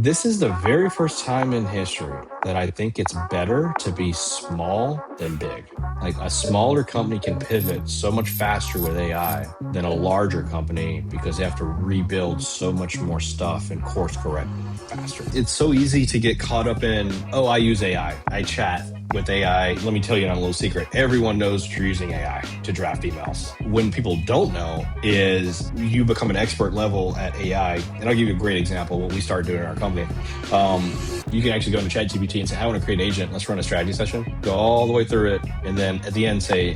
This is the very first time in history that I think it's better to be small than big. Like a smaller company can pivot so much faster with AI than a larger company because they have to rebuild so much more stuff and course correct faster. It's so easy to get caught up in, oh, I use AI. I chat with AI. Let me tell you a little secret. Everyone knows you're using AI to draft emails. When people don't know is you become an expert level at AI. And I'll give you a great example. What we started doing in our company. You can actually go into ChatGPT and say, I want to create an agent. Let's run a strategy session. Go all the way through it. And then at the end say,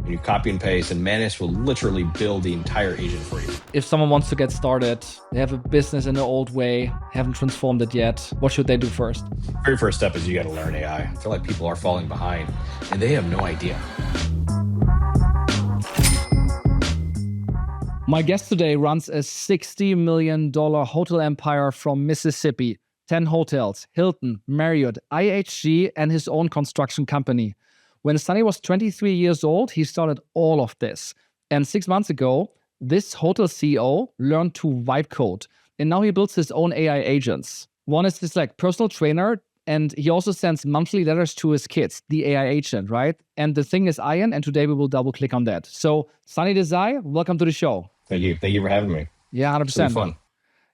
you copy and paste, and Manus will literally build the entire agent for you. If someone wants to get started, they have a business in the old way, haven't transformed it yet, what should they do first? Very first step is you got to learn AI. I feel like people are falling behind and they have no idea. My guest today runs a $60 million hotel empire from Mississippi, 10 hotels, Hilton, Marriott, IHG, and his own construction company. When Sunny was 23 years old, he started all of this. And 6 months ago, this hotel CEO learned to vibe code. And now he builds his own AI agents. One is this personal trainer, and he also sends monthly letters to his kids, the AI agent, right? And the thing is Ian, and today we will double click on that. So Sunny Desai, welcome to the show. Thank you. Thank you for having me. Yeah, 100%. It's fun.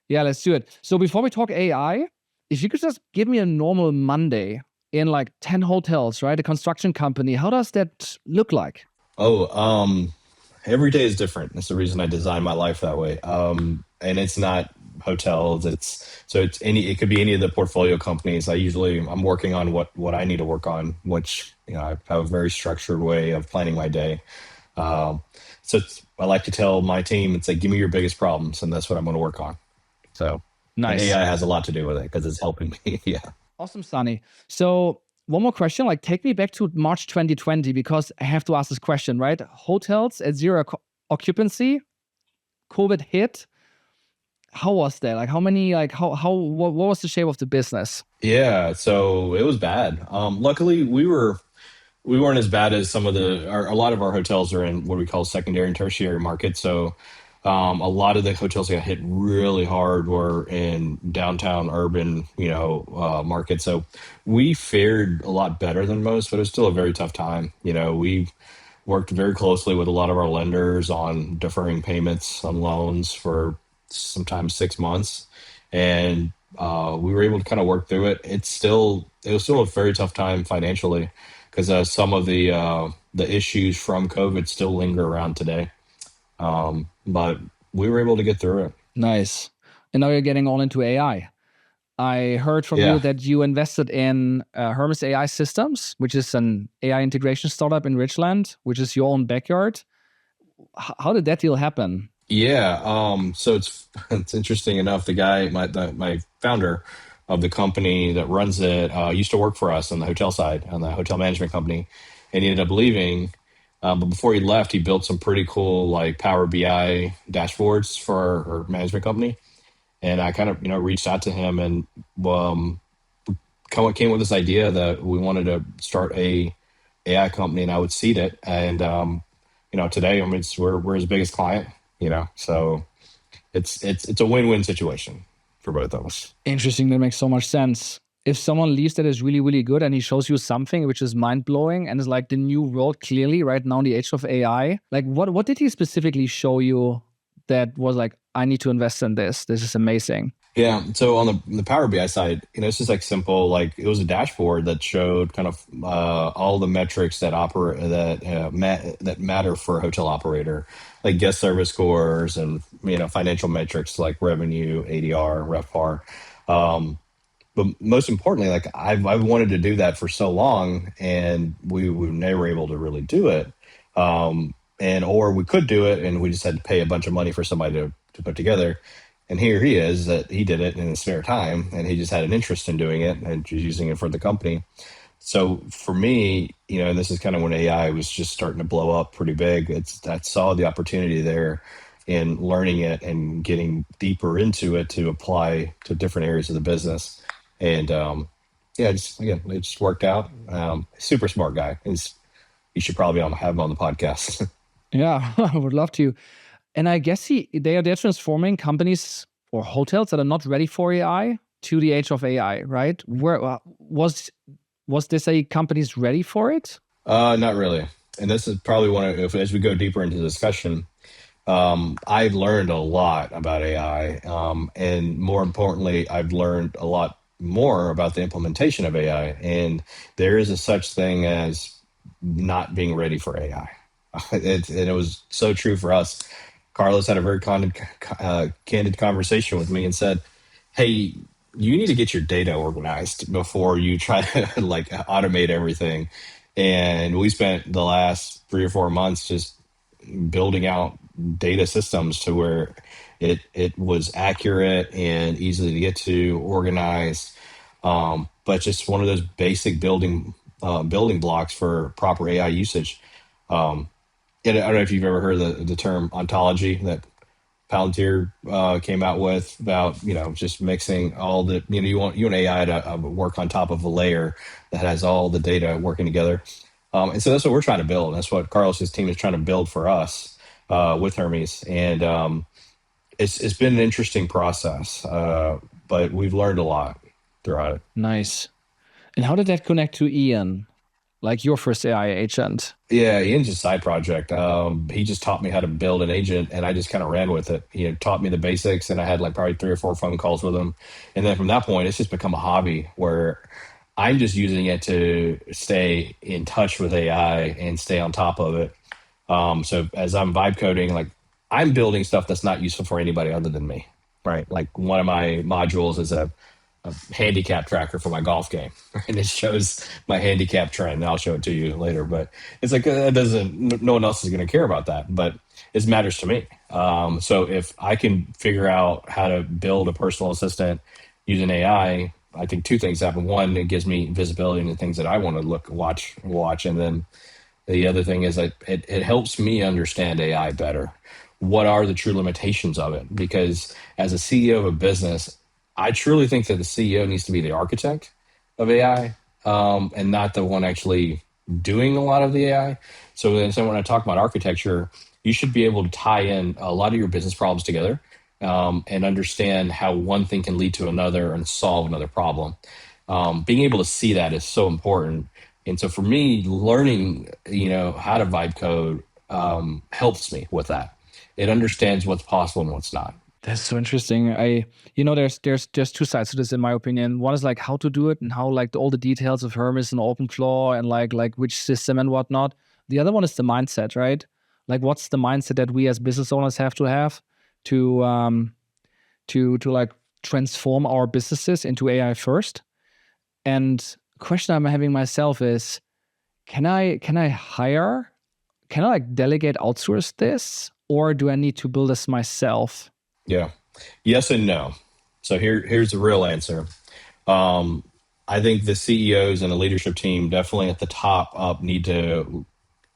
Yeah, let's do it. So before we talk AI, if you could just give me a normal Monday in 10 hotels, right? A construction company, how does that look like? Every day is different. That's the reason I designed my life that way. And it's not hotels. It could be any of the portfolio companies. I'm working on what I need to work on, which, I have a very structured way of planning my day. I like to tell my team, it's like, give me your biggest problems, and that's what I'm going to work on. So nice. And AI has a lot to do with it because it's helping me. Yeah. Awesome, Sunny. So one more question, take me back to March 2020, because I have to ask this question, right? Hotels at zero occupancy, COVID hit. How was that? What was the shape of the business? Yeah, so it was bad. Luckily, we weren't as bad as a lot of our hotels are in what we call secondary and tertiary markets. So a lot of the hotels that got hit really hard were in downtown urban, markets. So we fared a lot better than most, but it was still a very tough time. We worked very closely with a lot of our lenders on deferring payments on loans for sometimes 6 months. And we were able to kind of work through it. It was still a very tough time financially because some of the issues from COVID still linger around today. But we were able to get through it. Nice. And now you're getting all into AI. I heard from you that you invested in Hermes AI Systems, which is an AI integration startup in Richland, which is your own backyard. How did that deal happen? Yeah. So it's interesting enough. The guy, my founder of the company that runs it, used to work for us on the hotel side, on the hotel management company, and he ended up leaving. But before he left, he built some pretty cool Power BI dashboards for our management company. And I kind of reached out to him and came with this idea that we wanted to start a AI company, and I would seed it. And today, we're his biggest client. So it's a win-win situation for both of us. Interesting. That makes so much sense. If someone leaves that is really, really good and he shows you something which is mind-blowing and is the new world clearly right now in the age of AI, what did he specifically show you that was I need to invest in this? This is amazing. Yeah. So on the Power BI side, it's just simple. It was a dashboard that showed kind of all the metrics that matter for a hotel operator, like guest service scores and financial metrics like revenue, ADR, RevPAR. But most importantly, I've wanted to do that for so long, and we were never able to really do it. Or we could do it, and we just had to pay a bunch of money for somebody to put together. And here he is, that he did it in his spare time, and he just had an interest in doing it and just using it for the company. So for me, this is kind of when AI was just starting to blow up pretty big. I saw the opportunity there in learning it and getting deeper into it to apply to different areas of the business. And it just worked out. Super smart guy. You should probably have him on the podcast. Yeah, I would love to. And I guess they're transforming companies or hotels that are not ready for AI to the age of AI, right? Where was this a companies ready for it? Not really. And this is probably one of, if, as we go deeper into the discussion, I've learned a lot about AI. And more importantly, I've learned a lot more about the implementation of AI. And there is a such thing as not being ready for AI. And it was so true for us. Carlos had a very candid conversation with me and said, "Hey, you need to get your data organized before you try to like automate everything." And we spent the last 3 or 4 months just building out data systems to where it was accurate and easily to get to, organized, but just one of those basic building blocks for proper AI usage. And I don't know if you've ever heard the term ontology that Palantir came out with about just mixing all the you want AI to work on top of a layer that has all the data working together, and so that's what we're trying to build. That's what Carlos's team is trying to build for us with Hermes, and it's been an interesting process, but we've learned a lot throughout it. Nice. And how did that connect to Ian, like your first AI agent? Yeah, Ian's a side project. He just taught me how to build an agent, and I just kind of ran with it. He had taught me the basics, and I had like probably 3 or 4 phone calls with him. And then from that point, it's just become a hobby where I'm just using it to stay in touch with AI and stay on top of it. So as I'm vibe coding, like I'm building stuff that's not useful for anybody other than me, right? Like one of my modules is a handicap tracker for my golf game, and it shows my handicap trend. And I'll show it to you later, but it's like it doesn't. No one else is going to care about that, but it matters to me. So if I can figure out how to build a personal assistant using AI, I think two things happen. One, it gives me visibility into things that I want to watch, and then the other thing is that it helps me understand AI better. What are the true limitations of it? Because as a CEO of a business, I truly think that the CEO needs to be the architect of AI, and not the one actually doing a lot of the AI. So when I talk about architecture, you should be able to tie in a lot of your business problems together, and understand how one thing can lead to another and solve another problem. Being able to see that is so important. And so for me, learning, how to vibe code helps me with that. It understands what's possible and what's not. That's so interesting. There's just two sides to this, in my opinion. One is like how to do it and how like all the details of Hermes and OpenClaw and like which system and whatnot. The other one is the mindset, right? Like what's the mindset that we as business owners have to like transform our businesses into AI first. And question I'm having myself is, can I like delegate outsource this, or do I need to build this myself? Yeah. Yes and no. So here's the real answer. Um, I think the CEOs and the leadership team definitely at the top up need to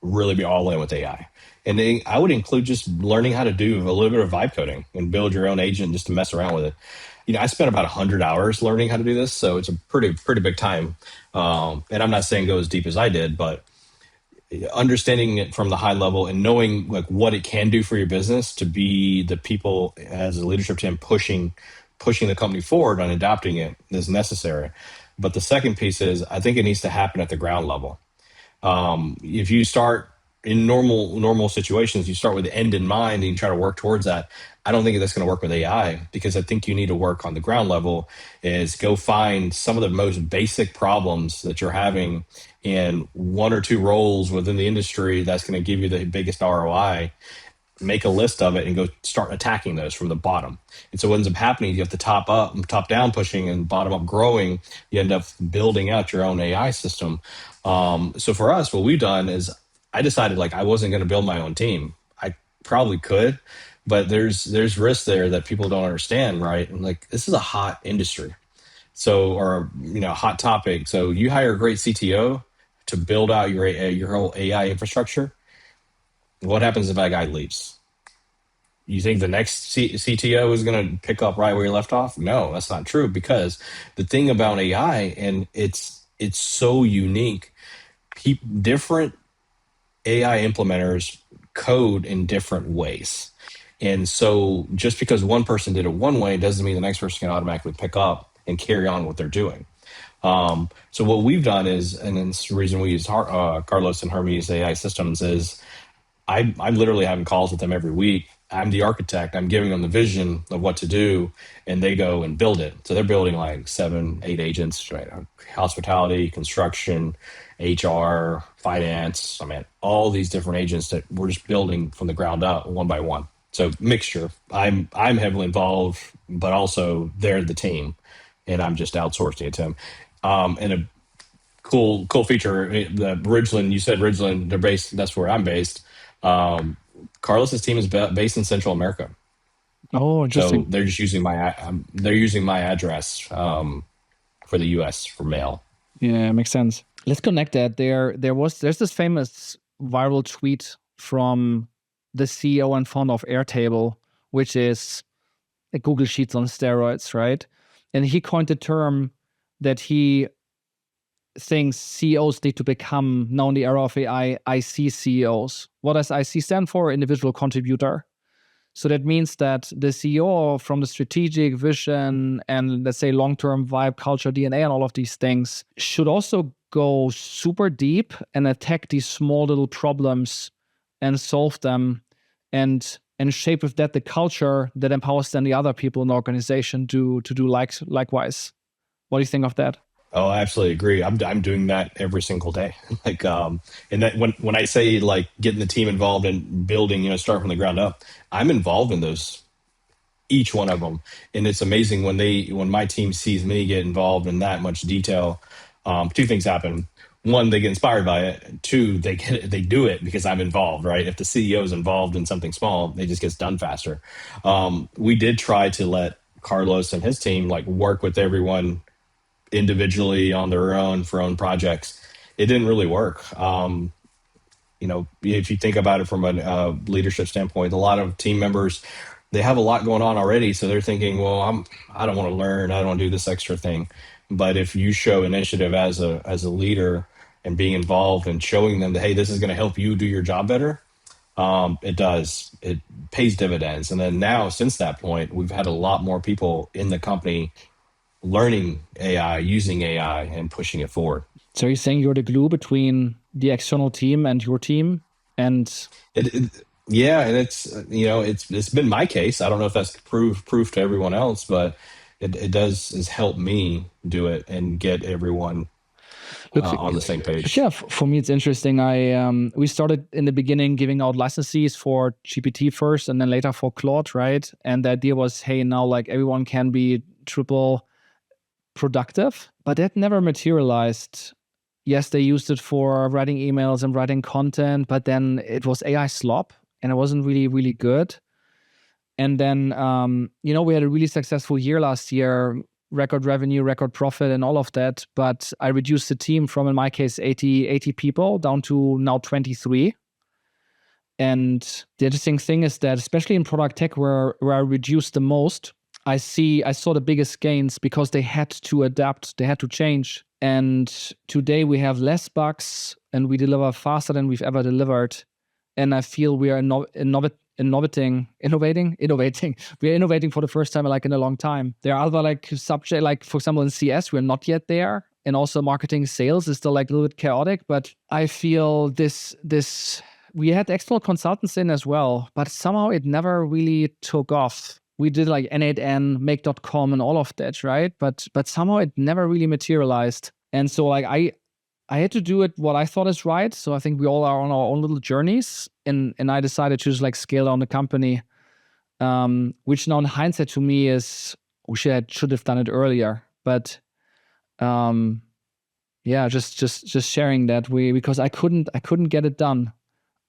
really be all in with AI. And I would include just learning how to do a little bit of vibe coding and build your own agent just to mess around with it. I spent about 100 hours learning how to do this, so it's a pretty big time. And I'm not saying go as deep as I did, but understanding it from the high level and knowing like what it can do for your business to be the people as a leadership team pushing the company forward on adopting it is necessary. But the second piece is I think it needs to happen at the ground level. If you start in normal situations, you start with the end in mind and you try to work towards that. I don't think that's going to work with AI, because I think you need to work on the ground level. Is go find some of the most basic problems that you're having in one or two roles within the industry that's going to give you the biggest ROI. Make a list of it and go start attacking those from the bottom. And so what ends up happening, you have the top down pushing and bottom up growing. You end up building out your own AI system. So for us, what we've done is I decided like I wasn't going to build my own team. I probably could, but there's risks there that people don't understand, right? And like this is a hot industry, so or hot topic. So you hire a great CTO to build out your whole AI infrastructure. What happens if that guy leaves? You think the next CTO is going to pick up right where you left off? No, that's not true, because the thing about AI, and it's so unique. Different AI implementers code in different ways. And so just because one person did it one way doesn't mean the next person can automatically pick up and carry on what they're doing. So what we've done is, and it's the reason we use Carlos and Hermes AI systems is I'm literally having calls with them every week. I'm the architect. I'm giving them the vision of what to do, and they go and build it. So they're building like 7, 8 agents, right? Hospitality, construction, HR, finance. I mean, all these different agents that we're just building from the ground up, one by one. So mixture. I'm heavily involved, but also they're the team, and I'm just outsourcing it to them. And a cool feature. The Ridgeland, you said Ridgeland, they're based. That's where I'm based. Um, Carlos's team is based in Central America, Oh, so interesting. they're using my address for the U.S. for mail. Yeah, makes sense. Let's connect that. There's this famous viral tweet from the CEO and founder of Airtable, which is a Google Sheets on steroids, right? And he coined the term that he thinks CEOs need to become, now in the era of AI, IC CEOs. What does IC stand for? Individual contributor. So that means that the CEO, from the strategic vision and, let's say, long-term vibe, culture, DNA, and all of these things, should also go super deep and attack these small little problems and solve them, and shape with that the culture that empowers then the other people in the organization to do likewise. What do you think of that? Oh, I absolutely agree. I'm doing that every single day. Like, and that when I say like getting the team involved and building, start from the ground up, I'm involved in those, each one of them. And it's amazing when my team sees me get involved in that much detail. Two things happen: one, they get inspired by it; two, they do it because I'm involved, right? If the CEO is involved in something small, it just gets done faster. We did try to let Carlos and his team like work with everyone individually on their own for own projects. It didn't really work. If you think about it from a leadership standpoint, a lot of team members, they have a lot going on already, so they're thinking, well, I don't want to learn, I don't want to do this extra thing. But if you show initiative as a leader and being involved and showing them that, hey, this is going to help you do your job better, it pays dividends. And then now, since that point, we've had a lot more people in the company learning AI, using AI, and pushing it forward. So you're saying you're the glue between the external team and your team, and Yeah, and it's been my case. I don't know if that's proof to everyone else, but it does has helped me do it and get everyone look, on the same page. yeah, for me it's interesting. We started in the beginning giving out licenses for GPT first, and then later for Claude, right? And the idea was, hey, now like everyone can be triple productive, but that never materialized. Yes, they used it for writing emails and writing content, but then it was AI slop, and it wasn't really, really good. And then, we had a really successful year last year, record revenue, record profit, and all of that. But I reduced the team from, in my case, 80 people down to now 23. And the interesting thing is that, especially in product tech, where I reduced the most, I saw the biggest gains because they had to adapt, they had to change. And today we have less bugs and we deliver faster than we've ever delivered. And I feel we are innovating. We're innovating for the first time in a long time. There are other like subject, like for example in CS, we're not yet there. And also marketing sales is still like a little bit chaotic. But I feel this we had external consultants in as well, but somehow it never really took off. We did like N8N, make.com and all of that, right? But somehow it never really materialized. And so like I had to do it what I thought is right. So I think we all are on our own little journeys. And I decided to just like scale down the company, which now in hindsight to me is, we should have done it earlier. But just sharing that because I couldn't get it done.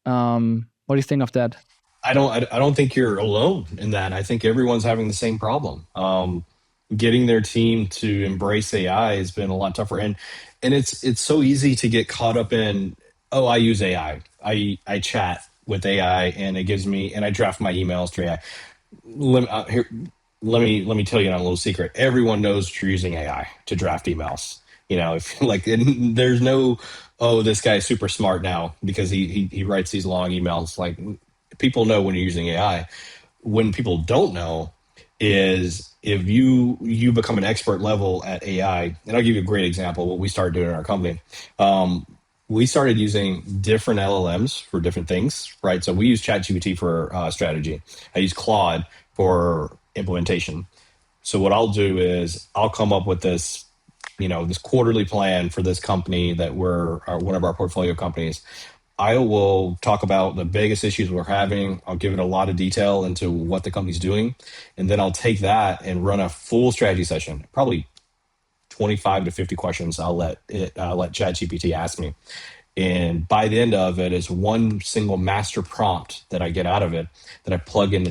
What do you think of that? I don't think you're alone in that. I think everyone's having the same problem. Getting their team to embrace AI has been a lot tougher, and it's so easy to get caught up in, oh, I use AI, I chat with AI, and it gives me, and I draft my emails through AI. Here, let me tell you a little secret. Everyone knows you're using AI to draft emails. If like there's no, oh, this guy's super smart now because he writes these long emails. Like, people know when you're using AI. when people don't know is if you become an expert level at AI, and I'll give you a great example. What we started doing in our company, um, we started using different LLMs for different things, right? So we use ChatGPT for strategy. I use Claude for implementation. So what I'll do is I'll come up with this, this quarterly plan for this company that one of our portfolio companies. I will talk about the biggest issues we're having. I'll give it a lot of detail into what the company's doing. And then I'll take that and run a full strategy session, probably 25 to 50 questions. Let ChatGPT ask me. And by the end of it is one single master prompt that I get out of it that I plug into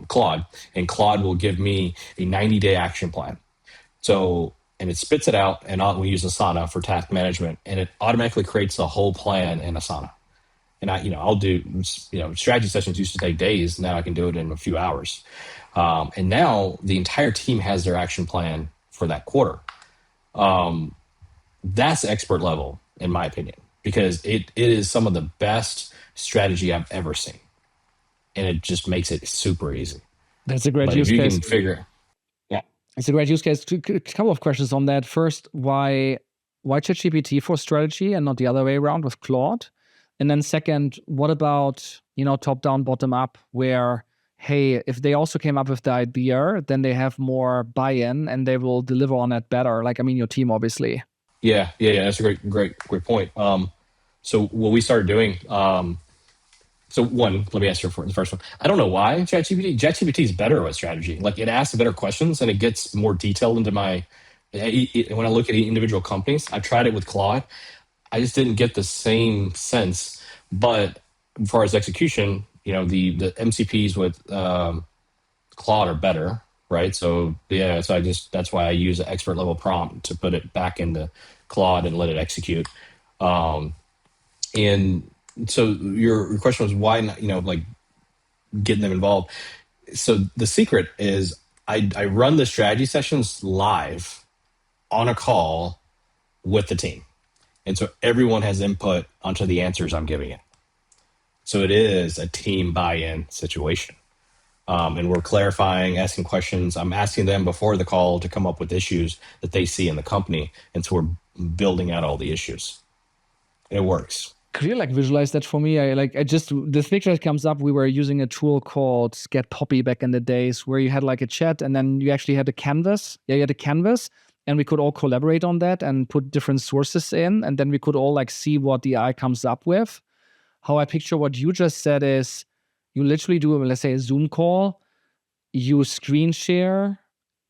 Claude, and Claude will give me a 90-day action plan. So, and it spits it out, and we use Asana for task management, and it automatically creates the whole plan in Asana. And I'll do, strategy sessions used to take days. Now I can do it in a few hours. And now the entire team has their action plan for that quarter. That's expert level, in my opinion, because it is some of the best strategy I've ever seen. And it just makes it super easy. That's a great But use if you case. can figure, yeah. It's a great use case. A couple of questions on that. First, why ChatGPT for strategy and not the other way around with Claude? And then second, what about, top down, bottom up, where, hey, if they also came up with the idea, then they have more buy-in and they will deliver on that better. Like, your team, obviously. Yeah. That's a great point. So what we started doing, so one, let me answer for the first one. I don't know why ChatGPT is better with strategy. Like it asks better questions and it gets more detailed into when I look at individual companies. I've tried it with Claude. I just didn't get the same sense. But as far as execution, the MCPs with Claude are better, right? So that's why I use an expert level prompt to put it back into Claude and let it execute. And so your question was why not, like getting them involved. So the secret is I run the strategy sessions live on a call with the team. And so everyone has input onto the answers I'm giving it. So it is a team buy-in situation. And we're clarifying, asking questions. I'm asking them before the call to come up with issues that they see in the company. And so we're building out all the issues. It works. Could you visualize that for me? This picture that comes up, we were using a tool called Get Poppy back in the days where you had a chat and then you actually had a canvas. Yeah, you had a canvas and we could all collaborate on that and put different sources in. And then we could all see what the AI comes up with. How I picture what you just said is you literally do, let's say, a Zoom call. You screen share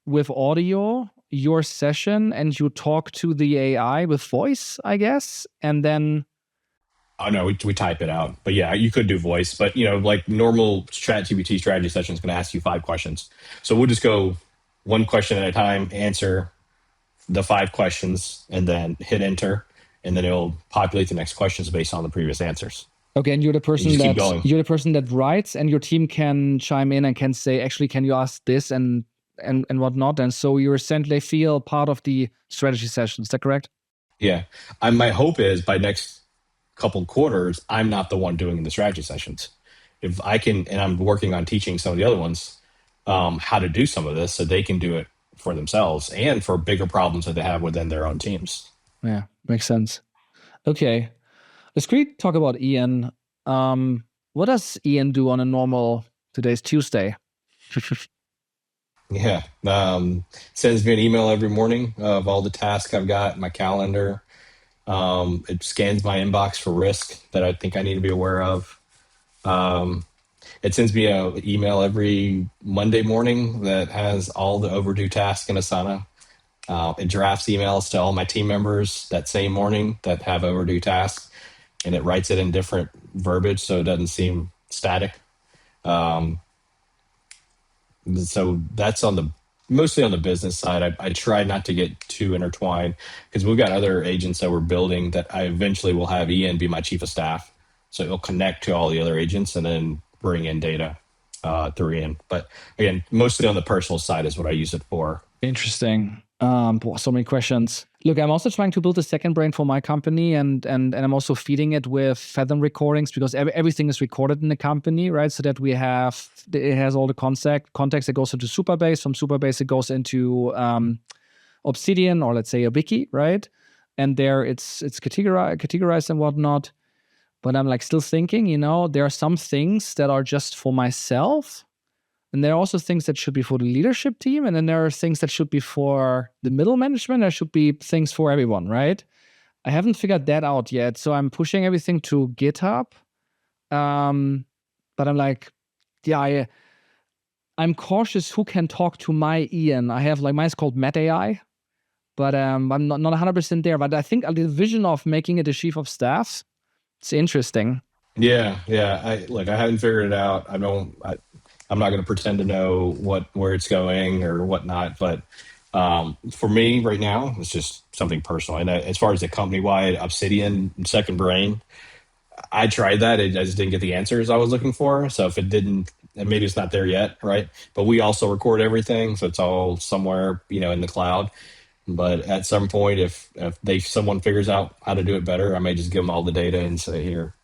with audio your session and you talk to the AI with voice, I guess. And then... Oh no, we type it out. But yeah, you could do voice. But like normal ChatGPT strategy session is going to ask you 5 questions. So we'll just go one question at a time, answer the 5 questions, and then hit enter, and then it'll populate the next questions based on the previous answers. Okay, and you're the person that writes, and your team can chime in and can say, actually, can you ask this and whatnot? And so you essentially feel part of the strategy session. Is that correct? Yeah. My hope is by next couple quarters, I'm not the one doing the strategy sessions. If I can, and I'm working on teaching some of the other ones how to do some of this so they can do it for themselves and for bigger problems that they have within their own teams. Yeah, makes sense. Okay. Let's quickly talk about Ian. What does Ian do on a normal, today's Tuesday? Yeah. Sends me an email every morning of all the tasks I've got in my calendar. It scans my inbox for risk that I think I need to be aware of. It sends me an email every Monday morning that has all the overdue tasks in Asana. It drafts emails to all my team members that same morning that have overdue tasks, and it writes it in different verbiage so it doesn't seem static. So that's mostly on the business side. I try not to get too intertwined because we've got other agents that we're building that I eventually will have Ian be my chief of staff. So it'll connect to all the other agents and then bring in data through Ian. But again, mostly on the personal side is what I use it for. Interesting. So many questions. Look, I'm also trying to build a second brain for my company, and I'm also feeding it with Fathom recordings because everything is recorded in the company, right? So that it has all the context that goes into Superbase. From Superbase, it goes into Obsidian, or let's say a wiki, right? And there it's categorized and whatnot. But I'm like still thinking, there are some things that are just for myself. And there are also things that should be for the leadership team. And then there are things that should be for the middle management. There should be things for everyone, right? I haven't figured that out yet. So I'm pushing everything to GitHub. But I'm like, yeah, I'm cautious who can talk to my Ian. I have mine's called Met AI, but I'm not 100% there. But I think the vision of making it a chief of staff, it's interesting. Yeah, yeah. I haven't figured it out. I'm not going to pretend to know where it's going or whatnot. But for me right now, it's just something personal. And as far as the company wide Obsidian Second Brain, I tried that. I just didn't get the answers I was looking for. So if it didn't, and maybe it's not there yet, right? But we also record everything, so it's all somewhere, in the cloud. But at some point, if someone figures out how to do it better, I may just give them all the data and say, here,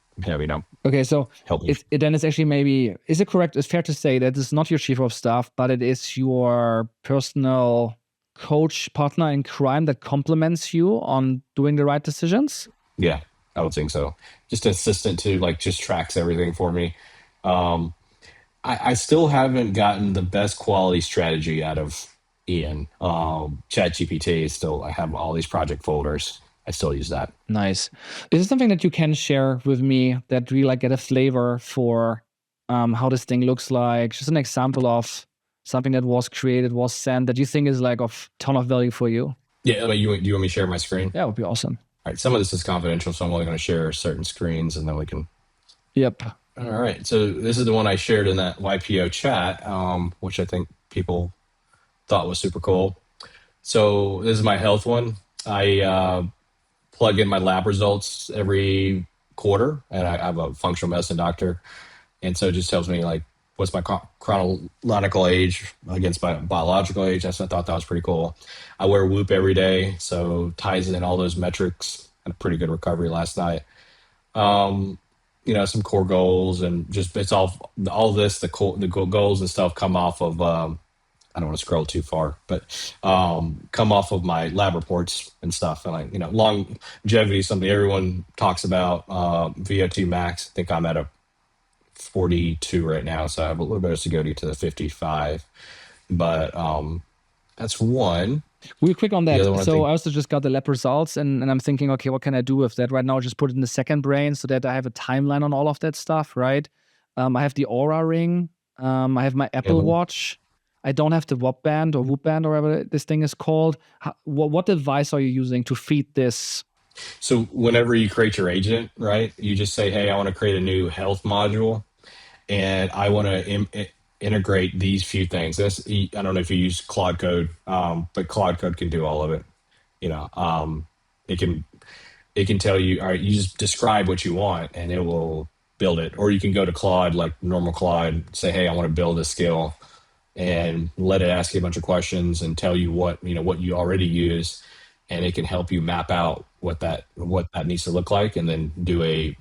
Okay, so help me. then it's actually maybe, is it correct? It's fair to say that it's not your chief of staff, but it is your personal coach, partner in crime that complements you on doing the right decisions? Yeah, I would think so. Just an assistant to just tracks everything for me. Um, I still haven't gotten the best quality strategy out of Ian. ChatGPT is still, I have all these project folders. I still use that. Nice. Is it something that you can share with me that we get a flavor for how this thing looks like? Just an example of something that was created, was sent, that you think is of ton of value for you? Yeah, do you want me to share my screen? Yeah, it would be awesome. All right, some of this is confidential, so I'm only going to share certain screens, and then we can. Yep. All right, so this is the one I shared in that YPO chat, which I think people thought was super cool. So this is my health one. I plug in my lab results every quarter, and I have a functional medicine doctor, and so it just tells me what's my chronological age against my biological age. I thought that was pretty cool. I wear Whoop every day, so ties in all those metrics. Had a pretty good recovery last night. Um, some core goals, and just it's all this the goals and stuff come off of. I don't want to scroll too far, but come off of my lab reports and stuff. And longevity is something everyone talks about. VO2 max, I think I'm at a 42 right now, so I have a little bit to go to the 55. But that's one. Real quick on that. The other one, So I also just got the lab results, and I'm thinking, okay, what can I do with that right now? Just put it in the second brain so that I have a timeline on all of that stuff, right? I have the Aura ring. I have my Apple Watch. I don't have the Whoop band or whatever this thing is called. What device are you using to feed this? So whenever you create your agent, right, you just say, hey, I want to create a new health module, and I want to integrate these few things. I don't know if you use Claude Code, but Claude Code can do all of it. It can tell you, all right, you just describe what you want, and it will build it. Or you can go to Claude, like normal Claude, say, hey, I want to build a skill, and let it ask you a bunch of questions and tell you what you already use, and it can help you map out what that needs to look like, and then do a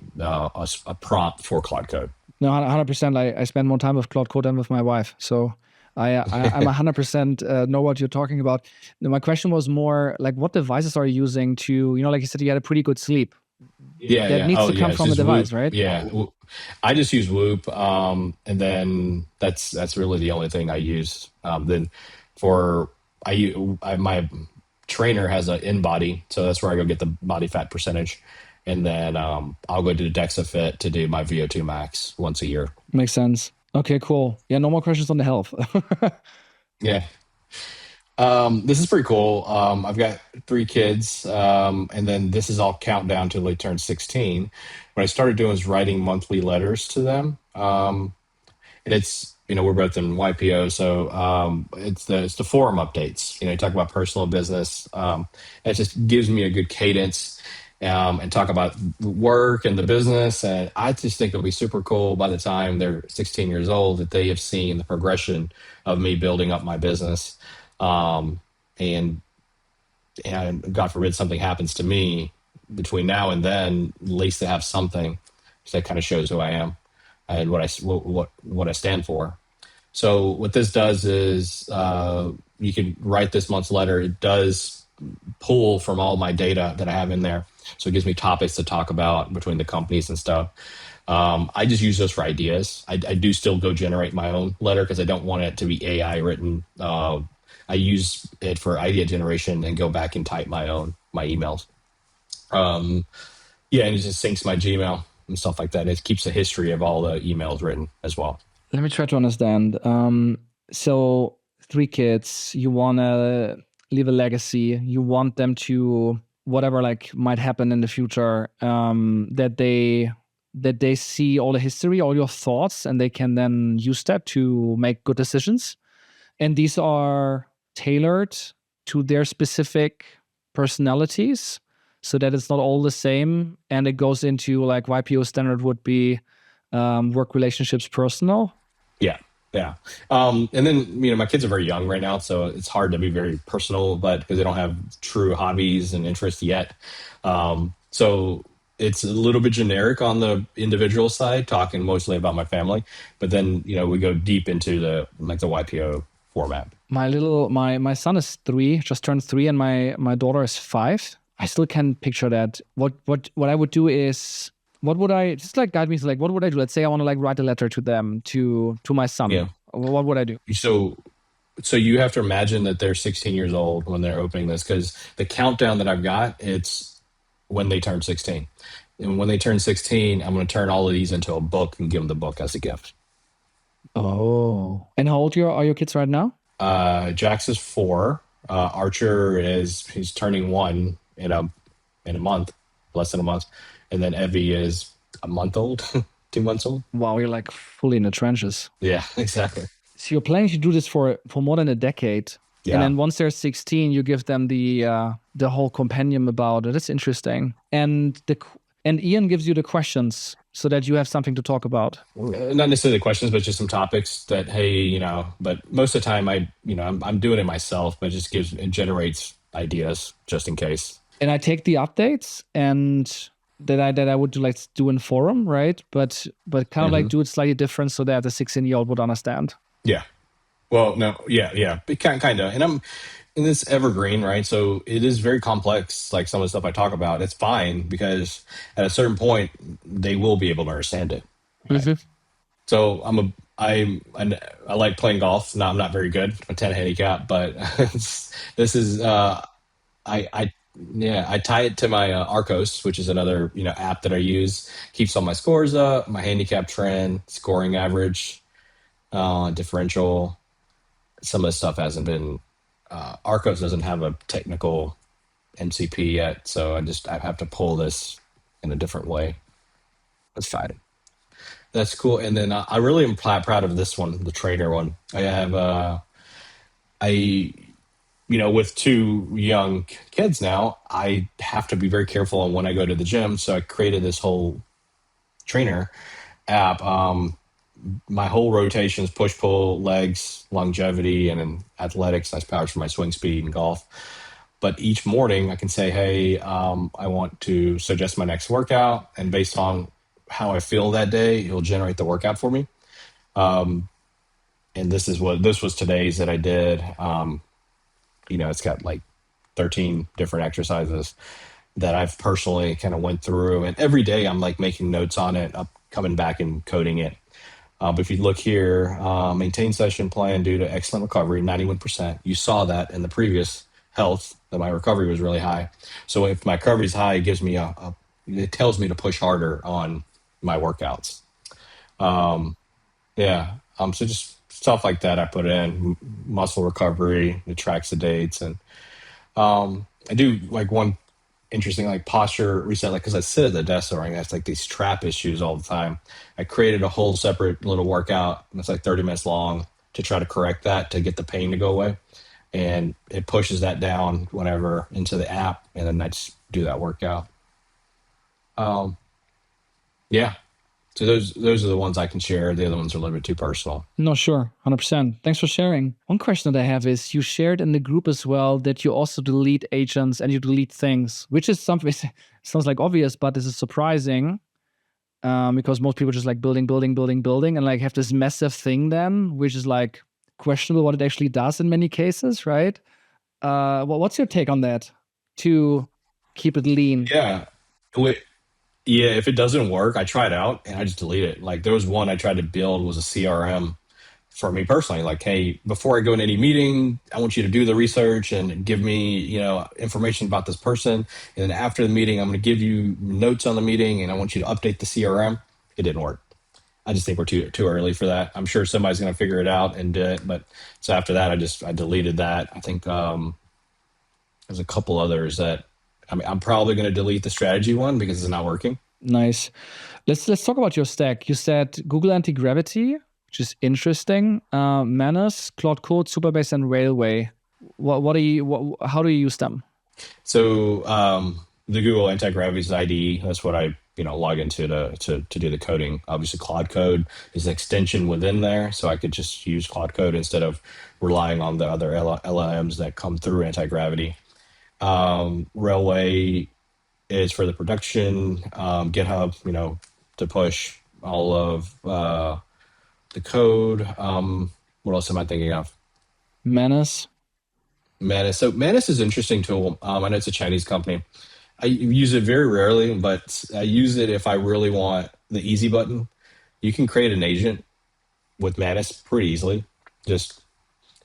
prompt for Claude Code. No, 100%. I spend more time with Claude Code than with my wife, so I'm 100% know what you're talking about. My question was more what devices are you using to, like you said, you had a pretty good sleep. Yeah, that needs to come from a device, Whoop. right? Yeah, I just use Whoop, and then that's really the only thing I use. Then my trainer has an InBody, so that's where I go get the body fat percentage, and then I'll go to DexaFit to do my VO2 max once a year. Makes sense. Okay, cool. Yeah, no more questions on the health. Yeah. This is pretty cool. I've got 3 kids, and then this is all countdown till they turn 16. What I started doing is writing monthly letters to them. And it's, we're both in YPO, so it's the forum updates. You talk about personal business. It just gives me a good cadence, and talk about work and the business. And I just think it'll be super cool by the time they're 16 years old that they have seen the progression of me building up my business. And and God forbid something happens to me between now and then, at least they have something that kind of shows who I am and what I stand for. So what this does is you can write this month's letter. It does pull from all my data that I have in there. So it gives me topics to talk about between the companies and stuff. I just use those for ideas. I do still go generate my own letter because I don't want it to be AI written. I use it for idea generation and go back and type my emails. Um, yeah, and it just syncs my Gmail and stuff like that. It keeps a history of all the emails written as well. Let me try to understand. So 3 kids, you want to leave a legacy. You want them to whatever like might happen in the future. That they see all the history, all your thoughts, and they can then use that to make good decisions. And these are tailored to their specific personalities, so that it's not all the same. And it goes into like YPO standard would be work relationships, personal. Yeah, yeah. And then my kids are very young right now, so it's hard to be very personal, but because they don't have true hobbies and interests yet, so it's a little bit generic on the individual side, talking mostly about my family. But then we go deep into the YPO format. My son is 3, just turned 3, and my daughter is 5. I still can picture that. What I would do is, what would I just like guide me to, like, what would I do? Let's say I want to like write a letter to them, to my son. Yeah. What would I do? So you have to imagine that they're 16 years old when they're opening this, because the countdown that I've got, it's when they turn 16. And when they turn 16, I'm going to turn all of these into a book and give them the book as a gift. Oh. And how old are your kids right now? Jax is 4. Archer he's turning 1 in a month, less than a month. And then Evie is a month old, 2 months old. Wow, you're like fully in the trenches. Yeah, exactly. So you're planning to do this for more than a decade. Yeah. And then once they're 16, you give them the whole compendium about it. That's interesting. And Ian gives you the questions so that you have something to talk about. Not necessarily the questions, but just some topics that, hey, but most of the time I'm doing it myself, but it generates ideas just in case. And I take the updates and that I would do in forum, right? But kind of like do it slightly different so that the 16-year-old would understand. Yeah. Well, no, yeah, kind of. And I'm in this evergreen, right? So it is very complex. Like some of the stuff I talk about, it's fine because at a certain point they will be able to understand it. Right? Mm-hmm. So I like playing golf. No, I'm not very good. I'm a 10 handicap, but this is I tie it to my Arcos, which is another app that I use. Keeps all my scores up, my handicap trend, scoring average, differential. Some of the stuff hasn't been. Arcos doesn't have a technical MCP yet, so I have to pull this in a different way. Let's try it. That's cool. And then I really am proud of this one, the trainer one. I have with 2 young kids now, I have to be very careful on when I go to the gym. So I created this whole trainer app. My whole rotations, push, pull, legs, longevity, and then athletics. That's powered for my swing speed and golf. But each morning I can say, hey, I want to suggest my next workout. And based on how I feel that day, it'll generate the workout for me. And this was today's that I did. It's got like 13 different exercises that I've personally kind of went through. And every day I'm like making notes on it, I'm coming back and coding it. But if you look here, maintain session plan due to excellent recovery, 91%. You saw that in the previous health that my recovery was really high. So if my recovery is high, it gives me it tells me to push harder on my workouts. So just stuff like that I put in, muscle recovery, it tracks the dates. And I do like one interesting like posture reset, like because I sit at the desk so I have like these trap issues all the time. I created a whole separate little workout that's like 30 minutes long to try to correct that, to get the pain to go away. And it pushes that down whenever into the app, and then I just do that workout. Yeah. So those are the ones I can share. The other ones are a little bit too personal. No, sure, 100%. Thanks for sharing. One question that I have is you shared in the group as well that you also delete agents and you delete things, which is something, sounds like obvious, but this is surprising because most people just like building, building, building, building, and like have this massive thing then, which is like questionable what it actually does in many cases, right? Well, what's your take on that to keep it lean? Yeah. Wait, yeah, if it doesn't work, I try it out and I just delete it. Like there was one I tried to build was a CRM for me personally. Like, hey, before I go in any meeting, I want you to do the research and give me, information about this person. And then after the meeting, I'm going to give you notes on the meeting and I want you to update the CRM. It didn't work. I just think we're too early for that. I'm sure somebody's going to figure it out and do it. But so after that, I deleted that. I think there's a couple others that I'm probably going to delete the strategy one because it's not working. Nice. Let's talk about your stack. You said Google Anti-Gravity, which is interesting. Manus, Claude Code, Superbase, and Railway. How do you use them? So the Google Anti-Gravity's IDE, that's what I log into to do the coding. Obviously, Claude Code is an extension within there, so I could just use Claude Code instead of relying on the other LLMs that come through Anti-Gravity. Railway is for the production, GitHub, to push all of the code. What else am I thinking of? Manus. Manus. So Manus is an interesting tool. I know it's a Chinese company. I use it very rarely, but I use it if I really want the easy button. You can create an agent with Manus pretty easily. Just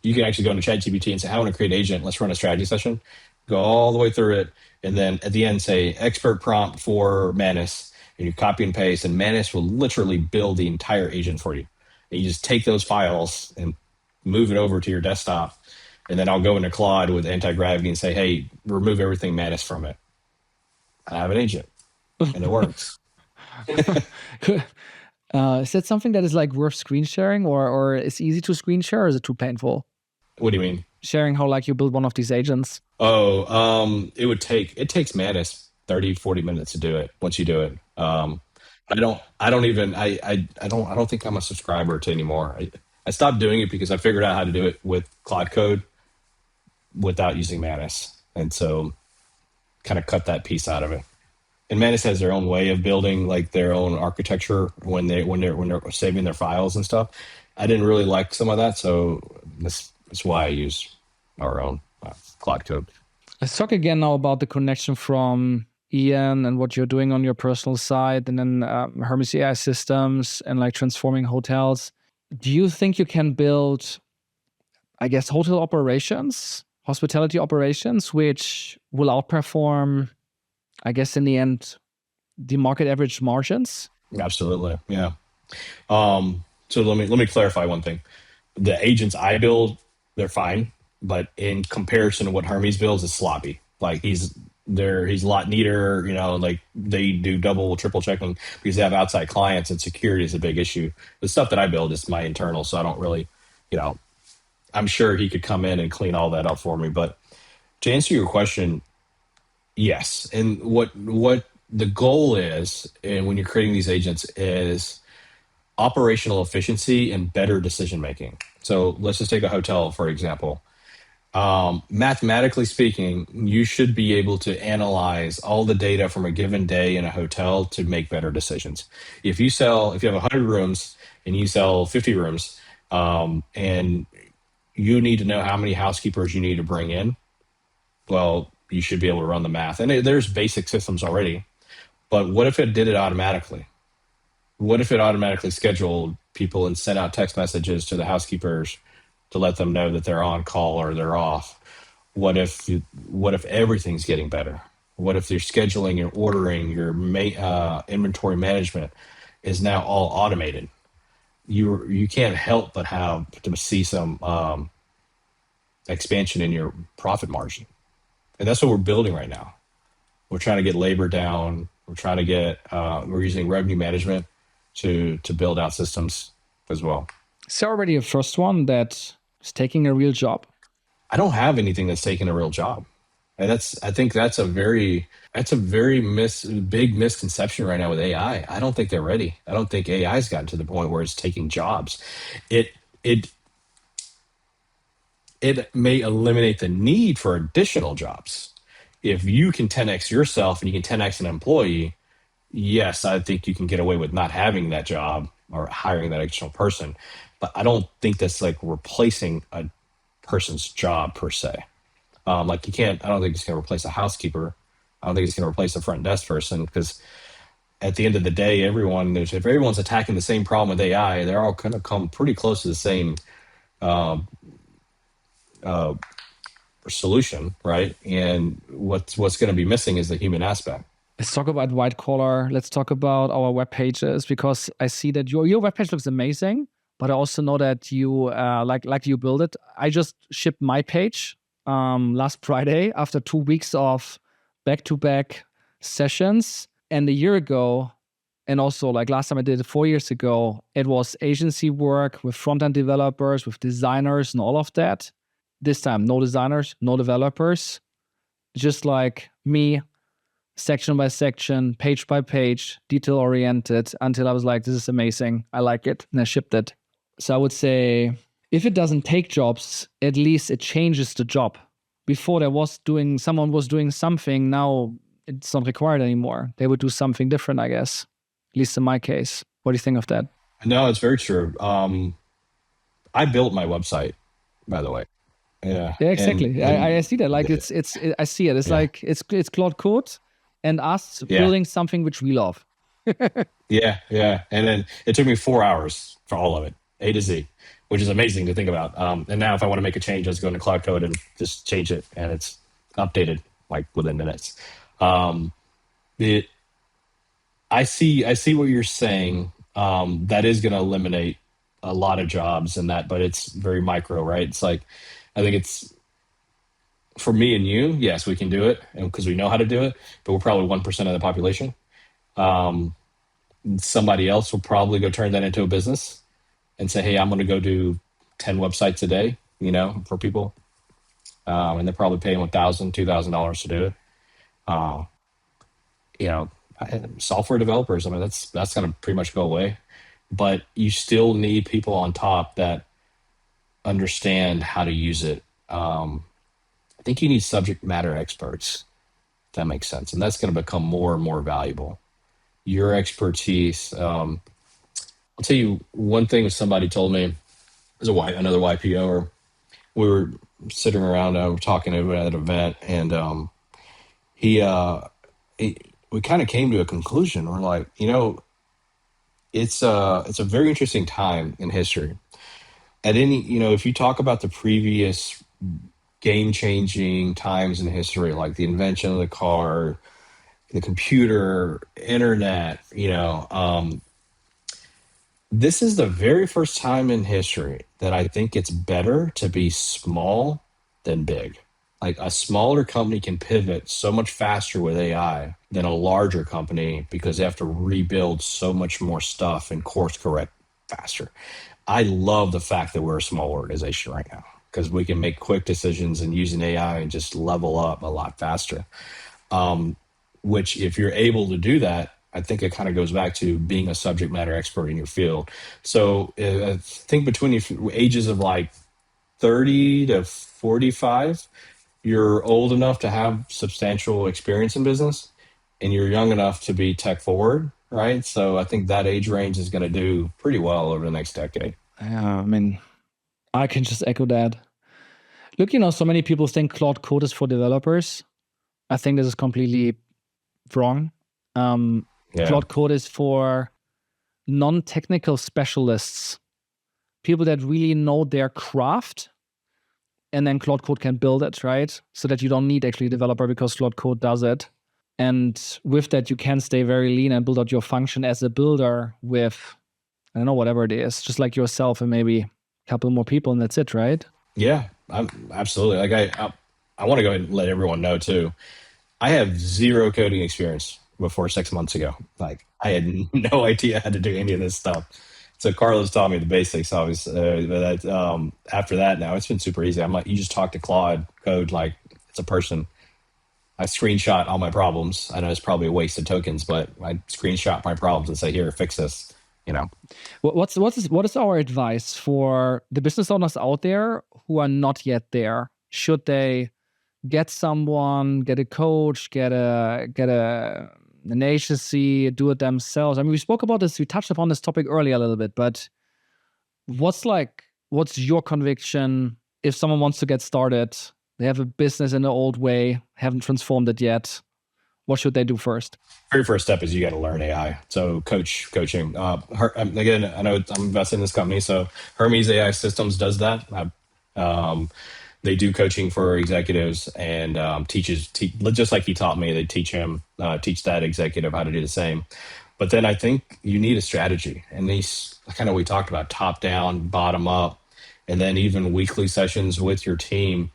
you can actually go into ChatGPT and say, I want to create an agent. Let's run a strategy session. Go all the way through it. And then at the end, say expert prompt for Manus. And you copy and paste, and Manus will literally build the entire agent for you. And you just take those files and move it over to your desktop. And then I'll go into Claude with anti-gravity and say, hey, remove everything Manus from it. I have an agent. And it works. Is that something that is like worth screen sharing or is easy to screen share or is it too painful? What do you mean? Sharing how like you build one of these agents. Oh, it takes Manus 30, 40 minutes to do it once you do it. I don't think I'm a subscriber to anymore. I stopped doing it because I figured out how to do it with Claude Code without using Manus. And so kind of cut that piece out of it. And Manus has their own way of building like their own architecture when they're saving their files and stuff. I didn't really like some of that, so that's why I use our own Claude Code. Let's talk again now about the connection from Ian and what you're doing on your personal side, and then Hermes AI systems and like transforming hotels. Do you think you can build, I guess, hotel operations, hospitality operations, which will outperform, I guess, in the end, the market average margins? Absolutely, yeah. So let me clarify one thing. The agents I build, they're fine, but in comparison to what Hermes builds, it's sloppy. Like he's a lot neater, like they do double, triple checking because they have outside clients and security is a big issue. The stuff that I build is my internal, so I don't really, I'm sure he could come in and clean all that up for me. But to answer your question, yes. And what the goal is, and when you're creating these agents, is operational efficiency and better decision making. So let's just take a hotel, for example. Mathematically speaking, you should be able to analyze all the data from a given day in a hotel to make better decisions. If you have 100 rooms and you sell 50 rooms, and you need to know how many housekeepers you need to bring in, well, you should be able to run the math. And there's basic systems already. But what if it did it automatically? What if it automatically scheduled people and sent out text messages to the housekeepers to let them know that they're on call or they're off? What if everything's getting better? What if your scheduling, your ordering, your inventory management is now all automated? You can't help but have to see some expansion in your profit margin, and that's what we're building right now. We're trying to get labor down. We're trying to we're using revenue management to build out systems as well. Is there already a first one that is taking a real job? I don't have anything that's taking a real job. And I think that's a very big misconception right now with AI. I don't think they're ready. I don't think AI's gotten to the point where it's taking jobs. It it it may eliminate the need for additional jobs. If you can 10x yourself and you can 10x an employee, yes, I think you can get away with not having that job or hiring that additional person. But I don't think that's like replacing a person's job per se. Like you can't. I don't think it's going to replace a housekeeper. I don't think it's going to replace a front desk person because at the end of the day, if everyone's attacking the same problem with AI, they're all going to come pretty close to the same uh, uh, solution, right? And what's going to be missing is the human aspect. Let's talk about white collar. Let's talk about our web pages because I see that your web page looks amazing, but I also know that you like you build it. I just shipped my page last Friday after 2 weeks of back-to-back sessions, and a year ago, and also like last time I did it 4 years ago, it was agency work with front-end developers, with designers, and all of that. This time, no designers, no developers, just like me, section by section, page by page, detail oriented until I was like, this is amazing. I like it. And I shipped it. So I would say if it doesn't take jobs, at least it changes the job. Before someone was doing something, now it's not required anymore. They would do something different, I guess. At least in my case. What do you think of that? No, it's very true. I built my website, by the way. Yeah, Yeah, and exactly. I see that. Like I see it. It's yeah, like it's Claude Code and us yeah, building something which we love. yeah. And then it took me 4 hours for all of it, A to Z, which is amazing to think about. And now if I want to make a change, I just go into Cloud Code and just change it, and it's updated like within minutes. Um, it, I see what you're saying. That is going to eliminate a lot of jobs and that, but it's very micro, right? It's like, I think it's for me and you. Yes, we can do it, and because we know how to do it, but we're probably 1% of the population. Um, Somebody else will probably go turn that into a business and say, "Hey, I'm going to go do 10 websites a day," for people, and they're probably paying $1,000, $2,000 to do it. Uh, you know, Software developers. I mean, that's going to pretty much go away, but you still need people on top that understand how to use it. I think you need subject matter experts. If that makes sense, and that's going to become more and more valuable. Your expertise. I'll tell you one thing. Somebody told me as another YPO, or we were sitting around, we're talking at an event, and he, he we kind of came to a conclusion. We're like, it's a very interesting time in history. At any, if you talk about the previous game changing times in history, like the invention of the car, the computer, internet, this is the very first time in history that I think it's better to be small than big. Like a smaller company can pivot so much faster with AI than a larger company because they have to rebuild so much more stuff and course correct faster. I love the fact that we're a small organization right now because we can make quick decisions and using AI and just level up a lot faster. Which, if you're able to do that, I think it kind of goes back to being a subject matter expert in your field. So I think between the ages of like 30 to 45, you're old enough to have substantial experience in business and you're young enough to be tech forward, right? So I think that age range is going to do pretty well over the next decade. Yeah, I mean, I can just echo that. Look, so many people think Claude Code is for developers. I think this is completely wrong. Yeah. Claude Code is for non-technical specialists, people that really know their craft, and then Claude Code can build it, right? So that you don't need actually a developer because Claude Code does it. And with that, you can stay very lean and build out your function as a builder with, I don't know, whatever it is, just like yourself and maybe a couple more people, and that's it, right? Yeah, absolutely. Like I want to go ahead and let everyone know too. I have zero coding experience before 6 months ago. Like I had no idea how to do any of this stuff. So Carlos taught me the basics, obviously. After that, now it's been super easy. I'm like, you just talk to Claude Code like it's a person, I screenshot all my problems. I know it's probably a waste of tokens, but I screenshot my problems and say, here, fix this, you know. What is our advice for the business owners out there who are not yet there? Should they get someone, get a coach, get an agency, do it themselves? I mean, we spoke about this, we touched upon this topic earlier a little bit, but what's your conviction if someone wants to get started? They have a business in the old way, haven't transformed it yet. What should they do first? Very first step is you got to learn AI. So coaching. Again, I know I'm invested in this company, so Hermes AI Systems does that. They do coaching for executives and just like he taught me. They teach that executive how to do the same. But then I think you need a strategy, and these kind of we talked about top down, bottom up, and then even weekly sessions with your team.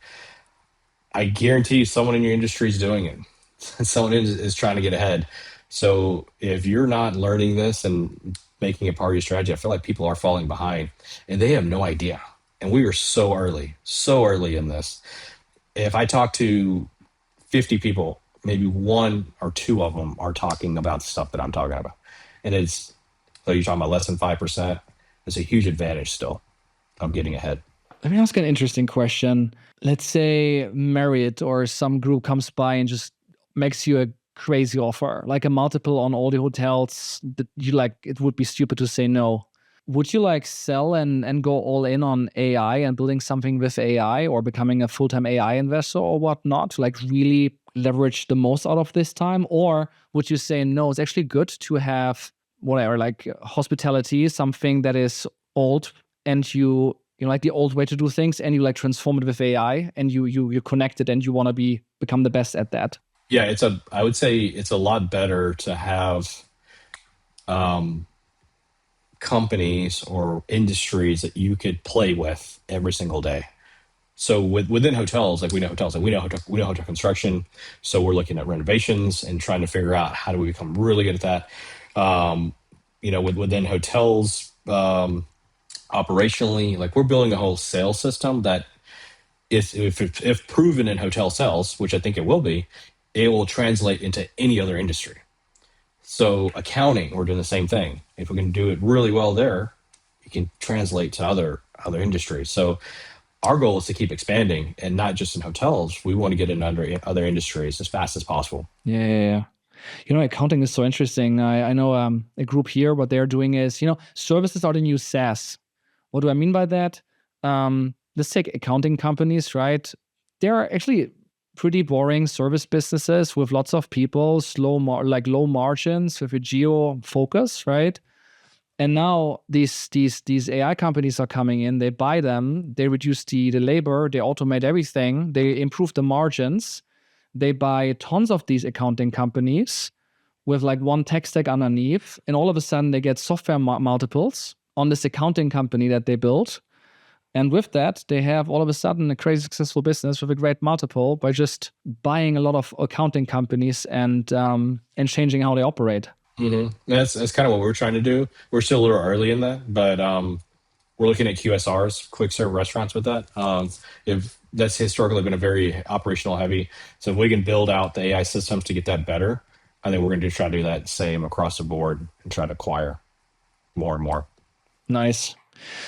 I guarantee you someone in your industry is doing it. Someone is trying to get ahead. So if you're not learning this and making it part of your strategy, I feel like people are falling behind and they have no idea. And we are so early in this. If I talk to 50 people, maybe one or two of them are talking about the stuff that I'm talking about. And so you're talking about less than 5%. It's a huge advantage still of getting ahead. Let me ask an interesting question. Let's say Marriott or some group comes by and just makes you a crazy offer, like a multiple on all the hotels that you like, it would be stupid to say no. Would you like sell and go all in on AI and building something with AI or becoming a full-time AI investor or whatnot to like really leverage the most out of this time? Or would you say, no, it's actually good to have whatever, like hospitality, something that is old and you like the old way to do things and you like transform it with AI and you connect it and you want to become the best at that? Yeah, I would say it's a lot better to have companies or industries that you could play with every single day. So within hotels, like we know hotel construction. So we're looking at renovations and trying to figure out how do we become really good at that. Within hotels, operationally, like we're building a whole sales system that if proven in hotel sales, which I think it will be, it will translate into any other industry. So accounting, we're doing the same thing. If we can do it really well there, it can translate to other industries. So our goal is to keep expanding, and not just in hotels. We want to get in under other industries as fast as possible. Yeah. Accounting is so interesting. I know a group here, what they're doing is, services are the new SaaS. What do I mean by that? Let's take accounting companies, right? They're actually pretty boring service businesses with lots of people, low margins with a geo focus, right? And now these AI companies are coming in. They buy them. They reduce the labor. They automate everything. They improve the margins. They buy tons of these accounting companies with like one tech stack underneath, and all of a sudden they get software multiples on this accounting company that they built. And with that, they have all of a sudden a crazy successful business with a great multiple by just buying a lot of accounting companies and changing how they operate. Mm-hmm. That's kind of what we're trying to do. We're still a little early in that, but we're looking at QSRs, quick serve restaurants, with that. If that's historically been a very operational heavy, so if we can build out the AI systems to get that better, I think we're going to try to do that same across the board and try to acquire more and more. Nice.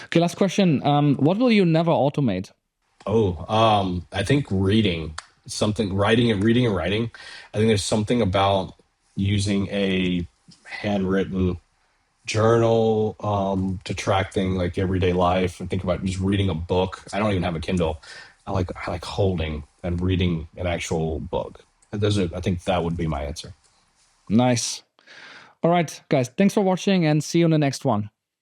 Okay, last question. What will you never automate? I think reading. Reading and writing. I think there's something about using a handwritten journal to track things like everyday life. And think about just reading a book. I don't even have a Kindle. I like holding and reading an actual book. I think that would be my answer. Nice. All right, guys. Thanks for watching and see you in the next one.